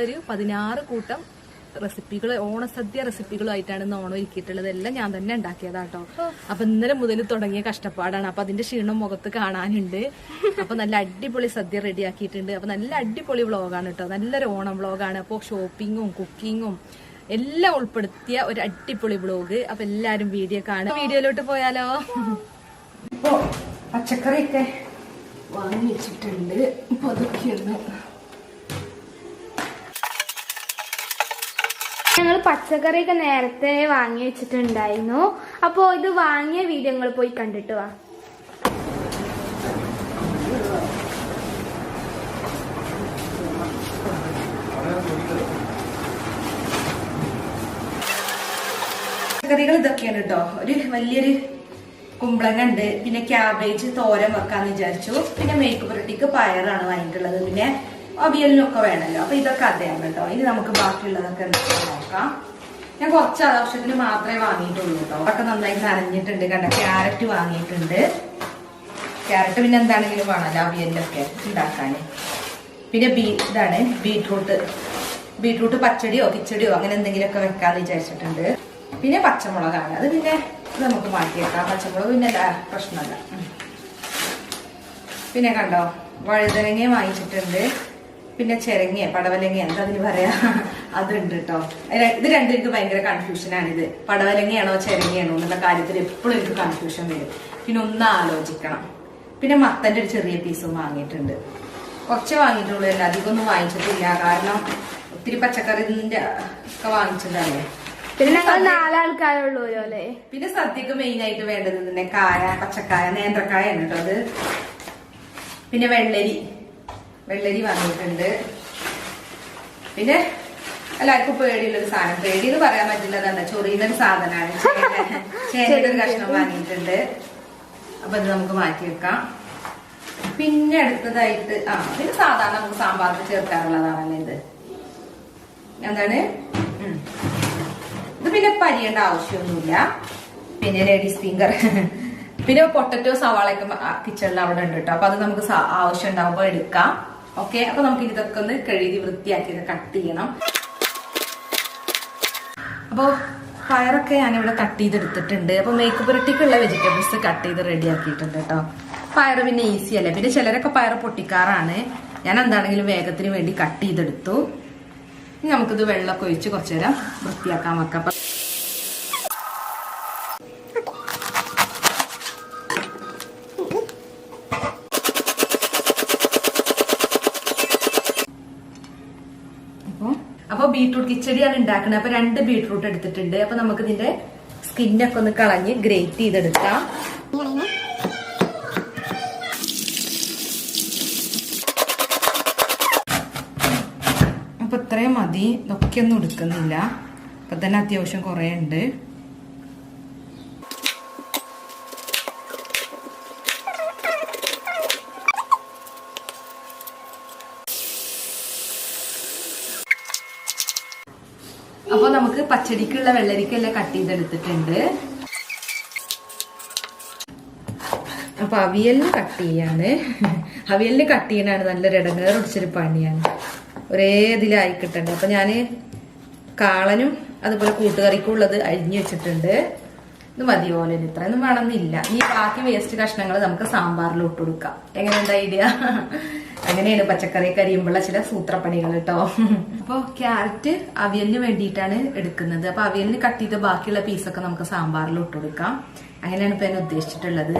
ഒരു 16 കൂട്ടം റെസിപ്പികൾ, ഓണസദ്യ റെസിപ്പികളുമായിട്ടാണ് ഇന്ന് ഓണം ഒരുക്കിയിട്ടുള്ളത്. എല്ലാം ഞാൻ തന്നെ ഉണ്ടാക്കിയതാട്ടോ. അപ്പൊ ഇന്നലെ മുതൽ തുടങ്ങിയ കഷ്ടപ്പാടാണ്. അപ്പൊ അതിന്റെ ക്ഷീണം മുഖത്ത് കാണാനുണ്ട്. അപ്പൊ നല്ല അടിപൊളി സദ്യ റെഡിയാക്കിയിട്ടുണ്ട്. അപ്പൊ നല്ല അടിപൊളി വ്ളോഗാണ് കേട്ടോ, നല്ലൊരു ഓണം വ്ളോഗാണ്. അപ്പോൾ ഷോപ്പിങ്ങും കുക്കിങ്ങും എല്ലാം ഉൾപ്പെടുത്തിയ ഒരു അടിപൊളി വ്ളോഗ്. അപ്പൊ എല്ലാരും വീഡിയോ കാണും. വീഡിയോയിലോട്ട് പോയാലോ? ഇപ്പോ പച്ചക്കറിയൊക്കെ വാങ്ങി വെച്ചിട്ടുണ്ട്. ഇപ്പൊ അതൊക്കെയാണ്. ഞങ്ങൾ പച്ചക്കറിയൊക്കെ നേരത്തെ വാങ്ങി വെച്ചിട്ടുണ്ടായിരുന്നു. അപ്പോ ഇത് വാങ്ങിയ വീഡിയോ നിങ്ങൾ പോയി കണ്ടിട്ട് വാ. പച്ചക്കറികൾ ഇതൊക്കെയാണ് കേട്ടോ. ഒരു വലിയൊരു കുമ്പളങ്ങ ഉണ്ട്, പിന്നെ ക്യാബേജ് തോരൻ വെക്കാന്ന് വിചാരിച്ചു, പിന്നെ മേക്ക് പുരട്ടിക്ക് പയറാണ് വാങ്ങിയിട്ടുള്ളത്, പിന്നെ അവിയലിനൊക്കെ വേണമല്ലോ. അപ്പൊ ഇതൊക്കെ അദ്ദേഹം കേട്ടോ. ഇനി നമുക്ക് ബാക്കിയുള്ളതൊക്കെ നോക്കാം. ഞാൻ കുറച്ച് ആവശ്യത്തിന് മാത്രമേ വാങ്ങിയിട്ടുള്ളൂ കേട്ടോ. അതൊക്കെ നന്നായി നനഞ്ഞിട്ടുണ്ട്. കണ്ട ക്യാരറ്റ് വാങ്ങിയിട്ടുണ്ട്. ക്യാരറ്റ് പിന്നെ എന്താണെങ്കിലും വേണമല്ലോ അവിയലിലൊക്കെ ഉണ്ടാക്കാന്. പിന്നെ ഇതാണ് ബീട്രൂട്ട് പച്ചടിയോ കിച്ചടിയോ അങ്ങനെ എന്തെങ്കിലുമൊക്കെ വെക്കാന്ന് വിചാരിച്ചിട്ടുണ്ട്. പിന്നെ പച്ചമുളകാണ്, അത് പിന്നെ നമുക്ക് മാറ്റിയേക്കാം. പച്ചമുളക് പിന്നെ പ്രശ്നമല്ല. പിന്നെ കണ്ടോ വഴുതനങ്ങ വാങ്ങിച്ചിട്ടുണ്ട്, പിന്നെ ചെരങ്ങ പടവലങ്ങ എന്താ അതിന് പറയാ അതുണ്ട് കേട്ടോ. ഇത് രണ്ടും എനിക്ക് ഭയങ്കര കൺഫ്യൂഷനാണ്. ഇത് പടവലങ്ങയാണോ ചെരങ്ങയാണോ എന്നുള്ള കാര്യത്തിൽ എപ്പോഴും എനിക്ക് കൺഫ്യൂഷൻ വരും. പിന്നെ ഒന്ന് ആലോചിക്കണം. പിന്നെ മത്തന്റെ ഒരു ചെറിയ പീസും വാങ്ങിയിട്ടുണ്ട്. കുറച്ച് വാങ്ങിയിട്ടുള്ളൂ, അധികം ഒന്നും വാങ്ങിച്ചിട്ടില്ല. കാരണം ഒത്തിരി പച്ചക്കറിന്റെ ഒക്കെ വാങ്ങിച്ചതല്ലേ. പിന്നെ ഞങ്ങൾ 4 ആൾക്കാരുള്ളൂ അല്ലേ. പിന്നെ സദ്യക്ക് മെയിൻ ആയിട്ട് വേണ്ടത് തന്നെ കായ, പച്ചക്കായ, നേന്ത്രക്കായാണ് കേട്ടോ അത്. പിന്നെ വെള്ളരി വാങ്ങിയിട്ടുണ്ട്. പിന്നെ എല്ലാവർക്കും പേടിയുള്ളൊരു സാധനം, പേടി എന്ന് പറയാൻ പറ്റില്ലതാണ്, ചൊറിയുന്നൊരു സാധനമാണ്, ചേനയുടെ ഒരു കഷ്ണം വാങ്ങിയിട്ടുണ്ട്. അപ്പൊ ഇത് നമുക്ക് മാറ്റി വെക്കാം. പിന്നെ അടുത്തതായിട്ട് പിന്നെ സാധാരണ നമുക്ക് സാമ്പാറിന് ചേർക്കാറുള്ളതാണല്ലോ ഇത്. എന്താണ് ഇത് പിന്നെ പരിയേണ്ട ആവശ്യമൊന്നുമില്ല. പിന്നെ ലേഡീസ് ഫിംഗർ, പിന്നെ പൊട്ടറ്റോ സവാളയൊക്കെ കിച്ചണിൽ അവിടെ ഉണ്ട് കേട്ടോ. അപ്പൊ അത് നമുക്ക് ആവശ്യം ഉണ്ടാവുമ്പോ എടുക്കാം. ഓക്കെ, അപ്പൊ നമുക്ക് ഇതൊക്കെ ഒന്ന് കഴുകി വൃത്തിയാക്കി കട്ട് ചെയ്യണം. അപ്പൊ പയറൊക്കെ ഞാനിവിടെ കട്ട് ചെയ്തെടുത്തിട്ടുണ്ട്. അപ്പൊ മേക്ക് പുരട്ടിക്കുള്ള വെജിറ്റബിൾസ് കട്ട് ചെയ്ത് റെഡി ആക്കിയിട്ടുണ്ട് കേട്ടോ. പയറ് പിന്നെ ഈസി അല്ലേ. പിന്നെ ചിലരൊക്കെ പയറ് പൊട്ടിക്കാറാണ്. ഞാൻ എന്താണെങ്കിലും വേഗത്തിന് വേണ്ടി കട്ട് ചെയ്തെടുത്തു. ഇനി നമുക്കിത് വെള്ളമൊക്കെ ഒഴിച്ച് കുറച്ചു നേരം വൃത്തിയാക്കാൻ വെക്കാം. അപ്പൊ ബീട്രൂട്ട് കിച്ചടിയാണ് ഉണ്ടാക്കുന്നത്. അപ്പൊ 2 ബീട്രൂട്ട് എടുത്തിട്ടുണ്ട്. അപ്പൊ നമുക്ക് ഇതിന്റെ സ്കിന്നൊക്കെ ഒന്ന് കളഞ്ഞ് ഗ്രേറ്റ് ചെയ്തെടുക്കാം. അപ്പൊ ഇത്രയും മതി, ഇതൊക്കെ ഒന്നും എടുക്കുന്നില്ല. അപ്പൊ തന്നെ അത്യാവശ്യം കുറെ ഉണ്ട്. അപ്പൊ നമുക്ക് പച്ചടിക്കുള്ള വെള്ളരിക്കെല്ലാം കട്ട് ചെയ്തെടുത്തിട്ടുണ്ട്. അപ്പൊ അവിയലിന് കട്ട് ചെയ്യാണ്. അവിയലിന് കട്ട് ചെയ്യാനാണ് നല്ലൊരു ഇടങ്ങേറ് പിടിച്ചൊരു പണിയാണ്. ഒരേ ഇതിലായി കിട്ടണ്ടേ. അപ്പൊ ഞാന് കാളനും അതുപോലെ കൂട്ടുകറിക്കുള്ളത് അരിഞ്ഞു വെച്ചിട്ടുണ്ട്. ഇത് മതി പോലെ, ഇത്രയൊന്നും വേണമെന്നില്ല. ഈ ബാക്കി വേസ്റ്റ് കഷ്ണങ്ങൾ നമുക്ക് സാമ്പാറിൽ ഇട്ട് കൊടുക്കാം. എങ്ങനെയുണ്ട് ഐഡിയ? അങ്ങനെയാണ് പച്ചക്കറി കരിയുമ്പോഴുള്ള ചില സൂത്രപ്പണികൾ കേട്ടോ. അപ്പൊ ക്യാരറ്റ് അവിയലിന് വേണ്ടിയിട്ടാണ് എടുക്കുന്നത്. അപ്പൊ അവിയലിന് കട്ട് ചെയ്ത ബാക്കിയുള്ള പീസൊക്കെ നമുക്ക് സാമ്പാറിൽ ഇട്ട് കൊടുക്കാം. അങ്ങനെയാണ് ഇപ്പൊ ഞാൻ ഉദ്ദേശിച്ചിട്ടുള്ളത്.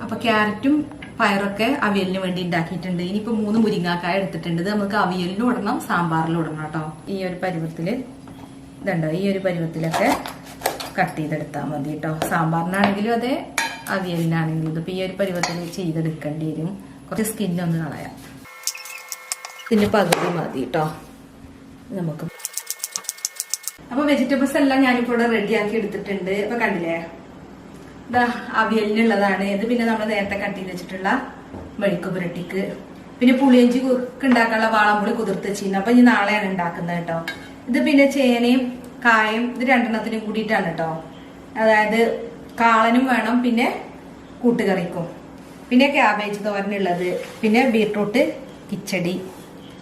അപ്പൊ ക്യാരറ്റും പയറൊക്കെ അവിയലിന് വേണ്ടി ഉണ്ടാക്കിയിട്ടുണ്ട്. ഇനിയിപ്പോ 3 മുരിങ്ങാക്കായ എടുത്തിട്ടുണ്ട്. ഇത് നമുക്ക് അവിയലിനും ഇടണം സാമ്പാറിലും ഇടണം കേട്ടോ. ഈ ഒരു പരുവത്തില് ഇതുണ്ടോ, ഈ ഒരു പരുവത്തിലൊക്കെ കട്ട് ചെയ്തെടുത്താൽ മതി കേട്ടോ. സാമ്പാറിനാണെങ്കിലും അതെ, അവിയലിനാണെങ്കിലും ഇതിപ്പോ ഈ ഒരു പരുവത്തിൽ ചെയ്തെടുക്കേണ്ടി വരും. കുറച്ച് സ്കിന്നൊന്ന് കളയാം. ഇതിന്റെ പകുതി മതി കേട്ടോ നമുക്ക്. അപ്പൊ വെജിറ്റബിൾസ് എല്ലാം ഞാനിപ്പോ ഇവിടെ റെഡിയാക്കി എടുത്തിട്ടുണ്ട്. അപ്പൊ കണ്ടില്ലേ, ഇതാ അവിയലിനുള്ളതാണ് ഇത്. പിന്നെ നമ്മൾ നേരത്തെ കട്ട് ചെയ്ത് വെച്ചിട്ടുള്ള മെഴുക്ക് പുരട്ടിക്ക്, പിന്നെ പുളിയഞ്ചി ഉണ്ടാക്കാനുള്ള വാളംപുളി കുതിർത്ത് വെച്ചിരുന്നു. അപ്പൊ ഇനി നാളെയാണ് ഉണ്ടാക്കുന്നത് കേട്ടോ. ഇത് പിന്നെ ചേനയും കായും ഇത് 2 കൂടിയിട്ടാണ് കേട്ടോ. അതായത് കാളനും വേണം, പിന്നെ കൂട്ടുകറിക്കും, പിന്നെ ക്യാബേജ് തോരനുള്ളത്, പിന്നെ ബീട്രൂട്ട് കിച്ചടി,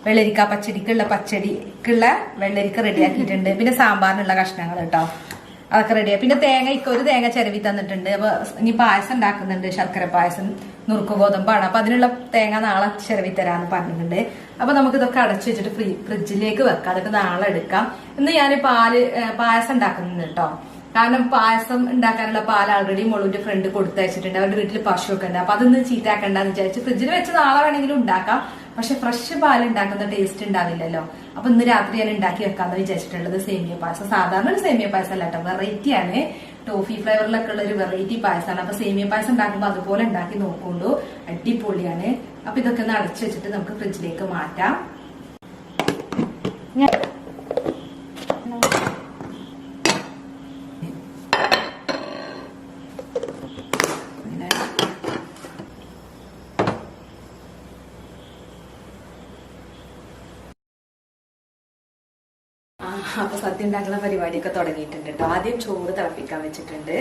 വെള്ളരിക്ക പച്ചടിക്കുള്ള വെള്ളരിക്ക റെഡിയാക്കിയിട്ടുണ്ട്. പിന്നെ സാമ്പാറിനുള്ള കഷ്ണങ്ങൾ കേട്ടോ, അതൊക്കെ റെഡിയാ. പിന്നെ ഒരു തേങ്ങ ചിരവി തന്നിട്ടുണ്ട്. അപ്പൊ ഇനി പായസം ഉണ്ടാക്കുന്നുണ്ട്, ശർക്കര പായസം, നുറുക്ക് ഗോതമ്പാണ്. അപ്പൊ അതിനുള്ള തേങ്ങ നാളെ ചിരവി തരാന്ന് പറഞ്ഞിട്ടുണ്ട്. അപ്പൊ നമുക്ക് ഇതൊക്കെ അടച്ചു വെച്ചിട്ട് ഫ്രിഡ്ജിലേക്ക് വെക്കാം, എന്നിട്ട് നാളെ എടുക്കാം. ഇന്ന് ഞാൻ പായസം ഉണ്ടാക്കുന്നുണ്ട് കേട്ടോ. കാരണം പായസം ഉണ്ടാക്കാനുള്ള പാൽ ആൾറെഡി മോളുവിന്റെ ഫ്രണ്ട് കൊടുത്തയച്ചിട്ടുണ്ട്. അവരുടെ വീട്ടിൽ പശുവൊക്കെ ഉണ്ട്. അപ്പൊ അതൊന്ന് ചീത്താക്കണ്ടെന്ന് വിചാരിച്ചു ഫ്രിഡ്ജിൽ വെച്ച് നാളെ വേണമെങ്കിലും ഉണ്ടാക്കാം. പക്ഷെ ഫ്രഷ് പാൽ ഉണ്ടാക്കുന്ന ടേസ്റ്റ് ഉണ്ടാവില്ലല്ലോ. അപ്പൊ ഇന്ന് രാത്രി ഞാൻ ഉണ്ടാക്കി വെക്കാന്ന് വിചാരിച്ചിട്ടുള്ളത് സേമിയ പായസം. സാധാരണ ഒരു സേമിയ പായസം അല്ല കേട്ടോ, വെറൈറ്റി ആണ്. ടോഫി ഫ്ലേവറിലൊക്കെ ഉള്ള ഒരു വെറൈറ്റി പായസമാണ്. അപ്പൊ സേമിയ പായസം ഉണ്ടാക്കുമ്പോൾ അതുപോലെ ഉണ്ടാക്കി നോക്കുള്ളൂ, അടിപൊളിയാണ്. അപ്പൊ ഇതൊക്കെ ഒന്ന് അടച്ചു വെച്ചിട്ട് നമുക്ക് ഫ്രിഡ്ജിലേക്ക് മാറ്റാം. അപ്പൊ സദ്യ ഉണ്ടാക്കുന്ന പരിപാടിയൊക്കെ തുടങ്ങിയിട്ടുണ്ട് കേട്ടോ. ആദ്യം ചോറ് തിളപ്പിക്കാൻ വെച്ചിട്ടുണ്ട്.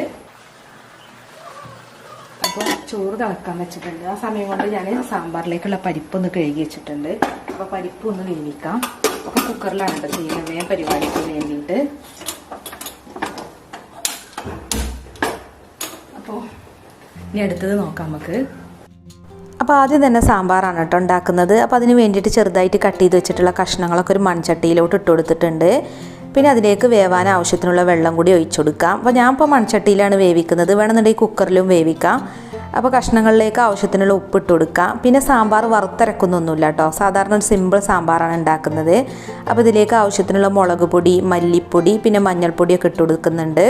അപ്പോൾ ചോറ് തിളക്കാൻ വെച്ചിട്ടുണ്ട്. ആ സമയം കൊണ്ട് ഞാൻ സാമ്പാറിലേക്കുള്ള പരിപ്പൊന്ന് കഴുകി വെച്ചിട്ടുണ്ട്. അപ്പൊ പരിപ്പ് ഒന്ന് വേവിക്കാം. അപ്പൊ കുക്കറിലാണ് കേട്ടോ ചെയ്യുന്നത്, വേഗം പരിപാടിക്ക് വേണ്ടിയിട്ട്. അപ്പോൾ ഇനി അടുത്തത് നോക്കാം നമുക്ക്. അപ്പോൾ ആദ്യം തന്നെ സാമ്പാറാണ് കേട്ടോ ഉണ്ടാക്കുന്നത്. അപ്പോൾ അതിന് വേണ്ടിയിട്ട് ചെറുതായിട്ട് കട്ട് ചെയ്ത് വെച്ചിട്ടുള്ള കഷ്ണങ്ങളൊക്കെ ഒരു മൺചട്ടിയിലോട്ട് ഇട്ട് കൊടുത്തിട്ടുണ്ട്. പിന്നെ അതിലേക്ക് വേവാൻ ആവശ്യത്തിനുള്ള വെള്ളം കൂടി ഒഴിച്ചു കൊടുക്കാം. അപ്പോൾ ഞാൻ ഇപ്പോൾ മൺചട്ടിയിലാണ് വേവിക്കുന്നത്, വേണമെന്നുണ്ടെങ്കിൽ കുക്കറിലും വേവിക്കാം. അപ്പോൾ കഷ്ണങ്ങളിലേക്ക് ആവശ്യത്തിനുള്ള ഉപ്പ് ഇട്ട് കൊടുക്കാം. പിന്നെ സാമ്പാർ വറുത്തരക്കുന്നൊന്നുമില്ല കേട്ടോ, സാധാരണ ഒരു സിമ്പിൾ സാമ്പാറാണ് ഉണ്ടാക്കുന്നത്. അപ്പോൾ ഇതിലേക്ക് ആവശ്യത്തിനുള്ള മുളക് പൊടി, മല്ലിപ്പൊടി, പിന്നെ മഞ്ഞൾപ്പൊടിയൊക്കെ ഇട്ട് കൊടുക്കുന്നുണ്ട്.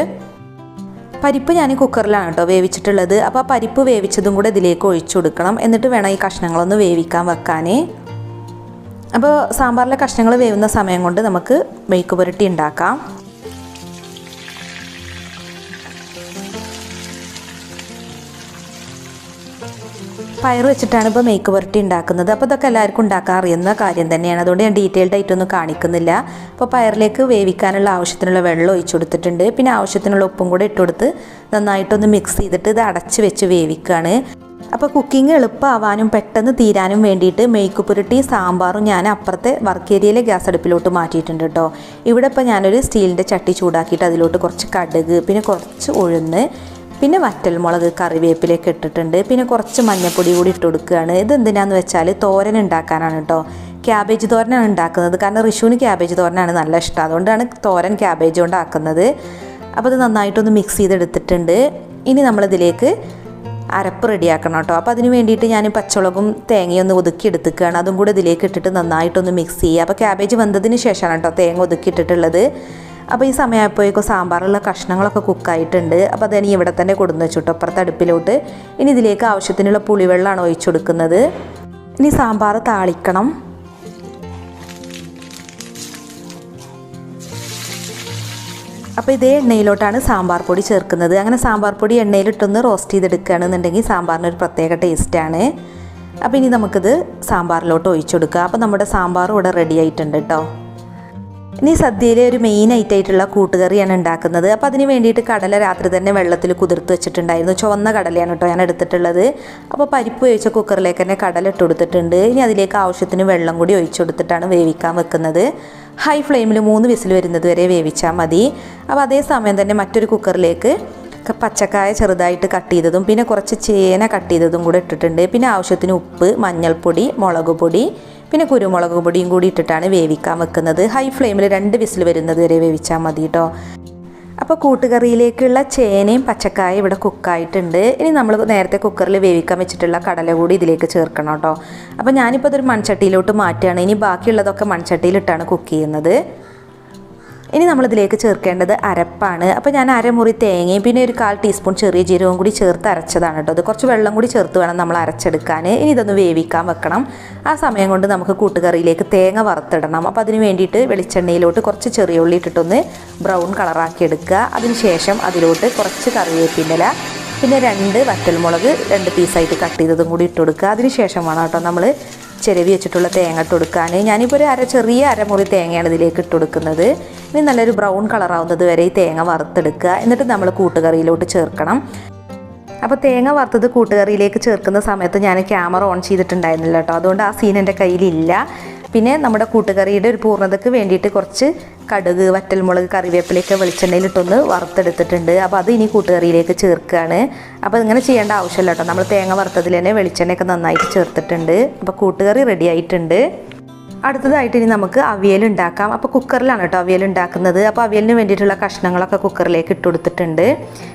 പരിപ്പ് ഞാൻ കുക്കറിലാണ് കേട്ടോ വേവിച്ചിട്ടുള്ളത്. അപ്പോൾ ആ പരിപ്പ് വേവിച്ചതും കൂടെ ഇതിലേക്ക് ഒഴിച്ചു കൊടുക്കണം. എന്നിട്ട് വേണം ഈ കഷ്ണങ്ങളൊന്ന് വേവിക്കാൻ വെക്കാൻ. അപ്പോൾ സാമ്പാറിലെ കഷ്ണങ്ങൾ വേവുന്ന സമയം കൊണ്ട് നമുക്ക് മെഴുക്ക് പുരട്ടി ഉണ്ടാക്കാം. പയർ വെച്ചിട്ടാണ് ഇപ്പോൾ മെഴുക്ക് പുരട്ടി ഉണ്ടാക്കുന്നത്. അപ്പോൾ ഇതൊക്കെ എല്ലാവർക്കും ഉണ്ടാക്കാൻ അറിയുന്ന കാര്യം തന്നെയാണ്, അതുകൊണ്ട് ഞാൻ ഡീറ്റെയിൽഡ് ആയിട്ടൊന്നും കാണിക്കുന്നില്ല. അപ്പോൾ പയറിലേക്ക് വേവിക്കാനുള്ള ആവശ്യത്തിനുള്ള വെള്ളം ഒഴിച്ചു കൊടുത്തിട്ടുണ്ട്. പിന്നെ ആവശ്യത്തിനുള്ള ഉപ്പും കൂടെ ഇട്ട് കൊടുത്ത് നന്നായിട്ടൊന്ന് മിക്സ് ചെയ്തിട്ട് ഇത് അടച്ച് വെച്ച് വേവിക്കുകയാണ്. അപ്പോൾ കുക്കിംഗ് എളുപ്പമാവാനും പെട്ടെന്ന് തീരാനും വേണ്ടിയിട്ട് മെഴുക്ക് പുരട്ടി സാമ്പാറും ഞാൻ അപ്പുറത്തെ വർക്ക് ഏരിയയിലെ ഗ്യാസ് അടുപ്പിലോട്ട് മാറ്റിയിട്ടുണ്ട് കേട്ടോ. ഇവിടെ ഇപ്പോൾ ഞാനൊരു സ്റ്റീലിൻ്റെ ചട്ടി ചൂടാക്കിയിട്ട് അതിലോട്ട് കുറച്ച് കടുക്, പിന്നെ കുറച്ച് ഉഴുന്ന്, പിന്നെ വറ്റൽമുളക്, കറിവേപ്പിലേക്ക് ഇട്ടിട്ടുണ്ട്. പിന്നെ കുറച്ച് മഞ്ഞൾപ്പൊടി കൂടി ഇട്ട് കൊടുക്കുകയാണ്. ഇതെന്തിനാന്ന് വെച്ചാൽ തോരൻ ഉണ്ടാക്കാനാണ് കേട്ടോ. ക്യാബേജ് തോരനാണ് ഉണ്ടാക്കുന്നത്, കാരണം ഋഷുവിന് ക്യാബേജ് തോരനാണ് നല്ല ഇഷ്ടം, അതുകൊണ്ടാണ് തോരൻ ക്യാബേജ് കൊണ്ട് ആക്കുന്നത്. അപ്പോൾ ഇത് നന്നായിട്ടൊന്ന് മിക്സ് ചെയ്തെടുത്തിട്ടുണ്ട്. ഇനി നമ്മളിതിലേക്ക് അരപ്പ് റെഡിയാക്കണം കേട്ടോ. അപ്പോൾ അതിന് വേണ്ടിയിട്ട് ഞാൻ പച്ചമുളകും തേങ്ങയൊന്ന് ഒതുക്കി എടുത്തിക്കുകയാണ്. അതും കൂടെ ഇതിലേക്ക് ഇട്ടിട്ട് നന്നായിട്ടൊന്ന് മിക്സ് ചെയ്യുക. അപ്പോൾ ക്യാബേജ് വെന്തതിന് ശേഷമാണ് കേട്ടോ തേങ്ങ ഒതുക്കി ഇട്ടിട്ടുള്ളത്. അപ്പോൾ ഈ സമയമായപ്പോഴേക്കും സാമ്പാറുള്ള കഷ്ണങ്ങളൊക്കെ കുക്കായിട്ടുണ്ട്. അപ്പോൾ അതിനി ഇവിടെ തന്നെ കൊടുന്ന് വെച്ചു കേട്ടോ അപ്പുറത്തെ അടുപ്പിലോട്ട്. ഇനി ഇതിലേക്ക് ആവശ്യത്തിനുള്ള പുളിവെള്ളമാണ് ഒഴിച്ചു കൊടുക്കുന്നത്. ഇനി സാമ്പാർ താളിക്കണം. അപ്പോൾ ഇതേ എണ്ണയിലോട്ടാണ് സാമ്പാർ പൊടി ചേർക്കുന്നത്. അങ്ങനെ സാമ്പാർ പൊടി എണ്ണയിലിട്ടൊന്ന് റോസ്റ്റ് ചെയ്തെടുക്കുകയാണെന്നുണ്ടെങ്കിൽ സാമ്പാറിനൊരു പ്രത്യേക ടേസ്റ്റാണ്. അപ്പോൾ ഇനി നമുക്കിത് സാമ്പാറിലോട്ട് ഒഴിച്ചു കൊടുക്കുക. അപ്പോൾ നമ്മുടെ സാമ്പാർ ഇവിടെ റെഡി ആയിട്ടുണ്ട് കേട്ടോ. ഇനി സദ്യയിലെ ഒരു മെയിൻ ഐറ്റമായിട്ടുള്ള കൂട്ടുകറിയാണ് ഉണ്ടാക്കുന്നത്. അപ്പോൾ അതിന് വേണ്ടിയിട്ട് കടല രാത്രി തന്നെ വെള്ളത്തിൽ കുതിർത്ത് വെച്ചിട്ടുണ്ടായിരുന്നു. ചുവന്ന കടലയാണ് കേട്ടോ ഞാൻ എടുത്തിട്ടുള്ളത്. അപ്പോൾ പരിപ്പ് വേവിച്ച കുക്കറിലേക്ക് തന്നെ കടല ഇട്ട് കൊടുത്തിട്ടുണ്ട്. ഇനി അതിലേക്ക് ആവശ്യത്തിന് വെള്ളം കൂടി ഒഴിച്ചു കൊടുത്തിട്ടാണ് വേവിക്കാൻ വെക്കുന്നത്. ഹൈ ഫ്ലെയിമിൽ 3 വിസിൽ വരുന്നത് വരെ വേവിച്ചാൽ മതി. അപ്പോൾ അതേ സമയം തന്നെ മറ്റൊരു കുക്കറിലേക്ക് പച്ചക്കായ ചെറുതായിട്ട് കട്ട് ചെയ്തതും പിന്നെ കുറച്ച് ചേന കട്ട് ചെയ്തതും കൂടെ ഇട്ടിട്ടുണ്ട്. പിന്നെ ആവശ്യത്തിന് ഉപ്പ്, മഞ്ഞൾപ്പൊടി, മുളക് പൊടി, പിന്നെ കുരുമുളക് പൊടിയും കൂടി ഇട്ടിട്ടാണ് വേവിക്കാൻ വെക്കുന്നത്. ഹൈ ഫ്ലെയിമിൽ 2 വിസിൽ വരുന്നത് വരെ വേവിച്ചാൽ മതി കേട്ടോ. അപ്പോൾ കൂട്ടുകറിയിലേക്കുള്ള ചേനയും പച്ചക്കായും ഇവിടെ കുക്കായിട്ടുണ്ട്. ഇനി നമ്മൾ നേരത്തെ കുക്കറിൽ വേവിക്കാൻ വെച്ചിട്ടുള്ള കടല കൂടി ഇതിലേക്ക് ചേർക്കണം കേട്ടോ. അപ്പോൾ ഞാനിപ്പോൾ ഇതൊരു മൺചട്ടിയിലോട്ട് മാറ്റുകയാണ്. ഇനി ബാക്കിയുള്ളതൊക്കെ മൺചട്ടിയിലിട്ടാണ് കുക്ക് ചെയ്യുന്നത്. ഇനി നമ്മളിതിലേക്ക് ചേർക്കേണ്ടത് അരപ്പാണ്. അപ്പോൾ ഞാൻ അരമുറി തേങ്ങയും പിന്നെ ഒരു 1/4 ടീസ്പൂൺ ചെറിയ ജീരകവും കൂടി ചേർത്ത് അരച്ചതാണ് കേട്ടോ. അത് കുറച്ച് വെള്ളം കൂടി ചേർത്ത് വേണം നമ്മൾ അരച്ചെടുക്കാൻ. ഇനി ഇതൊന്ന് വേവിക്കാൻ വെക്കണം. ആ സമയം കൊണ്ട് നമുക്ക് കൂട്ടുകറിയിലേക്ക് തേങ്ങ വറുത്തിടണം. അപ്പോൾ അതിന് വേണ്ടിയിട്ട് വെളിച്ചെണ്ണയിലോട്ട് കുറച്ച് ചെറിയ ഉള്ളി ഇട്ടിട്ടൊന്ന് ബ്രൗൺ കളറാക്കി എടുക്കുക. അതിനുശേഷം അതിലോട്ട് കുറച്ച് കറിവേപ്പില, പിന്നെ 2 വറ്റൽമുളക് 2 പീസായിട്ട് കട്ട് ചെയ്തതും കൂടി ഇട്ട് കൊടുക്കുക. അതിനുശേഷം വേണം കേട്ടോ നമ്മൾ ചിരവി വെച്ചിട്ടുള്ള തേങ്ങ ഇട്ട് കൊടുക്കാൻ. ഞാനിപ്പോൾ ഒരു ചെറിയ അരമുറി തേങ്ങയാണ് ഇതിലേക്ക് ഇട്ട് കൊടുക്കുന്നത്. ഇനി നല്ലൊരു ബ്രൗൺ കളറാവുന്നത് വരെ ഈ തേങ്ങ വറുത്തെടുക്കുക. എന്നിട്ട് നമ്മൾ കൂട്ടുകറിയിലോട്ട് ചേർക്കണം. അപ്പോൾ തേങ്ങ വറുത്തത് കൂട്ടുകറിയിലേക്ക് ചേർക്കുന്ന സമയത്ത് ഞാൻ ക്യാമറ ഓൺ ചെയ്തിട്ടുണ്ടായിരുന്നില്ല കേട്ടോ, അതുകൊണ്ട് ആ സീൻ എൻ്റെ കയ്യിലില്ല. പിന്നെ നമ്മുടെ കൂട്ടുകറിയുടെ ഒരു പൂർണ്ണതയ്ക്ക് വേണ്ടിയിട്ട് കുറച്ച് കടുക്, വറ്റൽമുളക്, കറിവേപ്പിലയൊക്കെ വെളിച്ചെണ്ണയിലിട്ടൊന്ന് വറുത്തെടുത്തിട്ടുണ്ട്. അപ്പോൾ അത് ഇനി കൂട്ടുകറിയിലേക്ക് ചേർക്കുകയാണ്. അപ്പോൾ ഇങ്ങനെ ചെയ്യേണ്ട ആവശ്യമില്ല കേട്ടോ, നമ്മൾ തേങ്ങ വറുത്തതിൽ തന്നെ വെളിച്ചെണ്ണയൊക്കെ നന്നായിട്ട് ചേർത്തിട്ടുണ്ട്. അപ്പോൾ കൂട്ടുകറി റെഡി ആയിട്ടുണ്ട്. അടുത്തതായിട്ട് ഇനി നമുക്ക് അവിയൽ ഉണ്ടാക്കാം. അപ്പോൾ കുക്കറിലാണ് കേട്ടോ അവിയൽ ഉണ്ടാക്കുന്നത്. അപ്പോൾ അവിയലിന് വേണ്ടിയിട്ടുള്ള കഷ്ണങ്ങളൊക്കെ കുക്കറിലേക്ക് ഇട്ട് കൊടുത്തിട്ടുണ്ട്.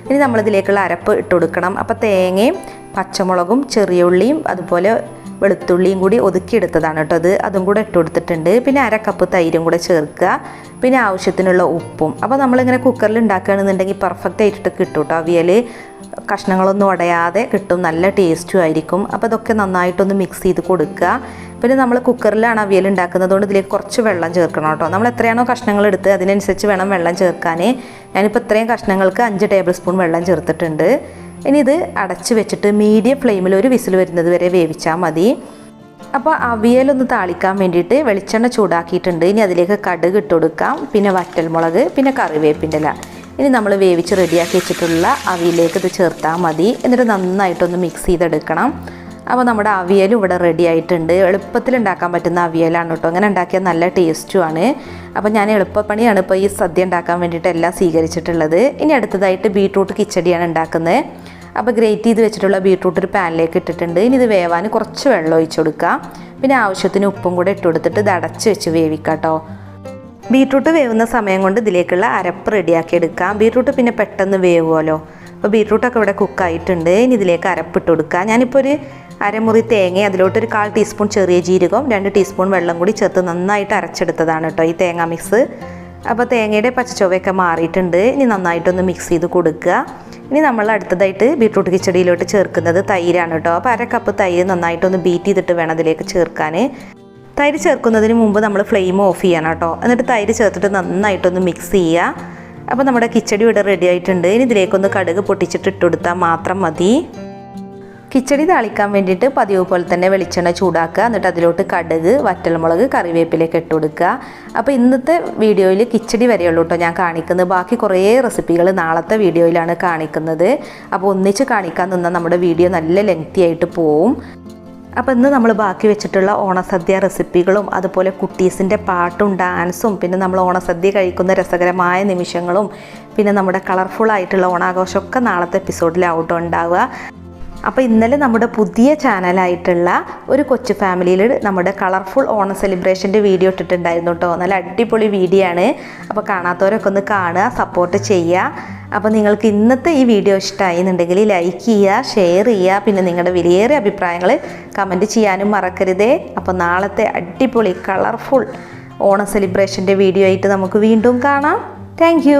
ഇനി നമ്മളിതിലേക്കുള്ള അരപ്പ് ഇട്ട് കൊടുക്കണം. അപ്പോൾ തേങ്ങയും പച്ചമുളകും ചെറിയ ഉള്ളിയും അതുപോലെ വെളുത്തുള്ളിയും കൂടി ഒതുക്കിയെടുത്തതാണ് കേട്ടോ അതും കൂടെ ഇട്ട് കൊടുത്തിട്ടുണ്ട്. പിന്നെ 1/2 കപ്പ് തൈരും കൂടെ ചേർക്കുക. പിന്നെ ആവശ്യത്തിനുള്ള ഉപ്പും. അപ്പോൾ നമ്മളിങ്ങനെ കുക്കറിൽ ഉണ്ടാക്കുകയാണെന്നുണ്ടെങ്കിൽ പെർഫെക്റ്റ് ആയിട്ട് കിട്ടും കേട്ടോ അവിയൽ. കഷ്ണങ്ങളൊന്നും ഉടയാതെ കിട്ടും, നല്ല ടേസ്റ്റും ആയിരിക്കും. അപ്പോൾ ഇതൊക്കെ നന്നായിട്ടൊന്ന് മിക്സ് ചെയ്ത് കൊടുക്കുക. പിന്നെ നമ്മൾ കുക്കറിലാണ് അവിയൽ ഉണ്ടാക്കുന്നത്, അതുകൊണ്ട് ഇതിലേക്ക് കുറച്ച് വെള്ളം ചേർക്കണം കേട്ടോ. നമ്മൾ എത്രയാണോ കഷ്ണങ്ങൾ എടുത്ത് അതിനനുസരിച്ച് വേണം വെള്ളം ചേർക്കാൻ. ഞാനിപ്പോൾ ഇത്രയും കഷ്ണങ്ങൾക്ക് 5 ടേബിൾ സ്പൂൺ വെള്ളം ചേർത്തിട്ടുണ്ട്. ഇനി ഇത് അടച്ച് വെച്ചിട്ട് മീഡിയം ഫ്ലെയിമിൽ ഒരു വിസിൽ വരുന്നത് വരെ വേവിച്ചാൽ മതി. അപ്പോൾ അവിയലൊന്ന് താളിക്കാൻ വേണ്ടിയിട്ട് വെളിച്ചെണ്ണ ചൂടാക്കിയിട്ടുണ്ട്. ഇനി അതിലേക്ക് കടുക് ഇട്ട് കൊടുക്കാം, പിന്നെ വറ്റൽമുളക്, പിന്നെ കറിവേപ്പിൻ്റെ ഇല. ഇനി നമ്മൾ വേവിച്ച് റെഡിയാക്കി വെച്ചിട്ടുള്ള അവിയലേക്ക് ഇത് ചേർത്താൽ മതി. എന്നിട്ട് നന്നായിട്ടൊന്ന് മിക്സ് ചെയ്തെടുക്കണം. അപ്പോൾ നമ്മുടെ അവിയലും ഇവിടെ റെഡി ആയിട്ടുണ്ട്. എളുപ്പത്തിൽ ഉണ്ടാക്കാൻ പറ്റുന്ന അവിയലാണ് കേട്ടോ. അങ്ങനെ ഉണ്ടാക്കിയാൽ നല്ല ടേസ്റ്റുമാണ്. അപ്പോൾ ഞാൻ എളുപ്പപ്പണിയാണ് ഇപ്പോൾ ഈ സദ്യ ഉണ്ടാക്കാൻ വേണ്ടിയിട്ട് എല്ലാം സ്വീകരിച്ചിട്ടുള്ളത്. ഇനി അടുത്തതായിട്ട് ബീട്രൂട്ട് കിച്ചടിയാണ് ഉണ്ടാക്കുന്നത്. അപ്പോൾ ഗ്രേറ്റ് ചെയ്ത് വെച്ചിട്ടുള്ള ബീട്രൂട്ട് ഒരു പാനിലേക്ക് ഇട്ടിട്ടുണ്ട്. ഇനി ഇത് വേവാൻ കുറച്ച് വെള്ളം ഒഴിച്ച് കൊടുക്കുക. പിന്നെ ആവശ്യത്തിന് ഉപ്പും കൂടെ ഇട്ട് കൊടുത്തിട്ട് ഇത് അടച്ച് വെച്ച് വേവിക്കാം കേട്ടോ. ബീട്രൂട്ട് വേവുന്ന സമയം കൊണ്ട് ഇതിലേക്കുള്ള അരപ്പ് റെഡിയാക്കി എടുക്കാം. ബീട്രൂട്ട് പിന്നെ പെട്ടെന്ന് വേവുമല്ലോ. അപ്പോൾ ബീട്രൂട്ടൊക്കെ ഇവിടെ കുക്കായിട്ടുണ്ട്. ഇനി ഇതിലേക്ക് അരപ്പിട്ട് കൊടുക്കുക. ഞാനിപ്പോൾ ഒരു അരമുറി തേങ്ങ, അതിലോട്ട് ഒരു 1/4 ടീസ്പൂൺ ചെറിയ ജീരകം, 2 ടീസ്പൂൺ വെള്ളം കൂടി ചേർത്ത് നന്നായിട്ട് അരച്ചെടുത്തതാണ് കേട്ടോ ഈ തേങ്ങ മിക്സ്. അപ്പോൾ തേങ്ങയുടെ പച്ചച്ചൊവയൊക്കെ മാറിയിട്ടുണ്ട്. ഇനി നന്നായിട്ടൊന്ന് മിക്സ് ചെയ്ത് കൊടുക്കുക. ഇനി നമ്മൾ അടുത്തതായിട്ട് ബീട്രൂട്ട് കിച്ചടിയിലോട്ട് ചേർക്കുന്നത് തൈരാണ് കേട്ടോ. അപ്പോൾ 1/2 കപ്പ് തൈര് നന്നായിട്ടൊന്ന് ബീറ്റ് ചെയ്തിട്ട് വേണം അതിലേക്ക് ചേർക്കാൻ. തൈര് ചേർക്കുന്നതിന് മുമ്പ് നമ്മൾ ഫ്ലെയിം ഓഫ് ചെയ്യണം കേട്ടോ. എന്നിട്ട് തൈര് ചേർത്തിട്ട് നന്നായിട്ടൊന്ന് മിക്സ് ചെയ്യുക. അപ്പോൾ നമ്മുടെ കിച്ചടി ഇവിടെ റെഡി ആയിട്ടുണ്ട്. ഇനി ഇതിലേക്കൊന്ന് കടുക് പൊട്ടിച്ചിട്ട് ഇട്ട് കൊടുത്താൽ മാത്രം മതി. കിച്ചടി താളിക്കാൻ വേണ്ടിയിട്ട് പതിവ് പോലെ തന്നെ വെളിച്ചെണ്ണ ചൂടാക്കുക. എന്നിട്ട് അതിലോട്ട് കടുക്, വറ്റൽമുളക്, കറിവേപ്പിലയൊക്കെ ഇട്ട് കൊടുക്കുക. അപ്പോൾ ഇന്നത്തെ വീഡിയോയിൽ കിച്ചടി വരെയുള്ളൂ കേട്ടോ ഞാൻ കാണിക്കുന്നത്. ബാക്കി കുറേ റെസിപ്പികൾ നാളത്തെ വീഡിയോയിലാണ് കാണിക്കുന്നത്. അപ്പോൾ ഒന്നിച്ച് കാണിക്കാൻ നിന്നാൽ നമ്മുടെ വീഡിയോ നല്ല ലെങ്തി ആയിട്ട് പോവും. അപ്പോൾ ഇന്ന് നമ്മൾ ബാക്കി വെച്ചിട്ടുള്ള ഓണസദ്യ റെസിപ്പികളും അതുപോലെ കുട്ടീസിൻ്റെ പാട്ടും ഡാൻസും പിന്നെ നമ്മൾ ഓണസദ്യ കഴിക്കുന്ന രസകരമായ നിമിഷങ്ങളും പിന്നെ നമ്മുടെ കളർഫുൾ ആയിട്ടുള്ള ഓണാഘോഷമൊക്കെ നാളത്തെ എപ്പിസോഡിലാവട്ടോ ഉണ്ടാവുക. അപ്പോൾ ഇന്നലെ നമ്മുടെ പുതിയ ചാനലായിട്ടുള്ള ഒരു കൊച്ചു ഫാമിലിയിൽ നമ്മുടെ കളർഫുൾ ഓണം സെലിബ്രേഷൻ്റെ വീഡിയോ ഇട്ടിട്ടുണ്ടായിരുന്നു കേട്ടോ. നല്ല അടിപൊളി വീഡിയോ ആണ്. അപ്പോൾ കാണാത്തവരൊക്കെ ഒന്ന് കാണുക, സപ്പോർട്ട് ചെയ്യുക. അപ്പോൾ നിങ്ങൾക്ക് ഇന്നത്തെ ഈ വീഡിയോ ഇഷ്ടമായി എന്നുണ്ടെങ്കിൽ ലൈക്ക് ചെയ്യുക, ഷെയർ ചെയ്യുക, പിന്നെ നിങ്ങളുടെ വിലയേറിയ അഭിപ്രായങ്ങൾ കമൻറ്റ് ചെയ്യാനും മറക്കരുതേ. അപ്പോൾ നാളത്തെ അടിപൊളി കളർഫുൾ ഓണം സെലിബ്രേഷൻ്റെ വീഡിയോ ആയിട്ട് നമുക്ക് വീണ്ടും കാണാം. താങ്ക്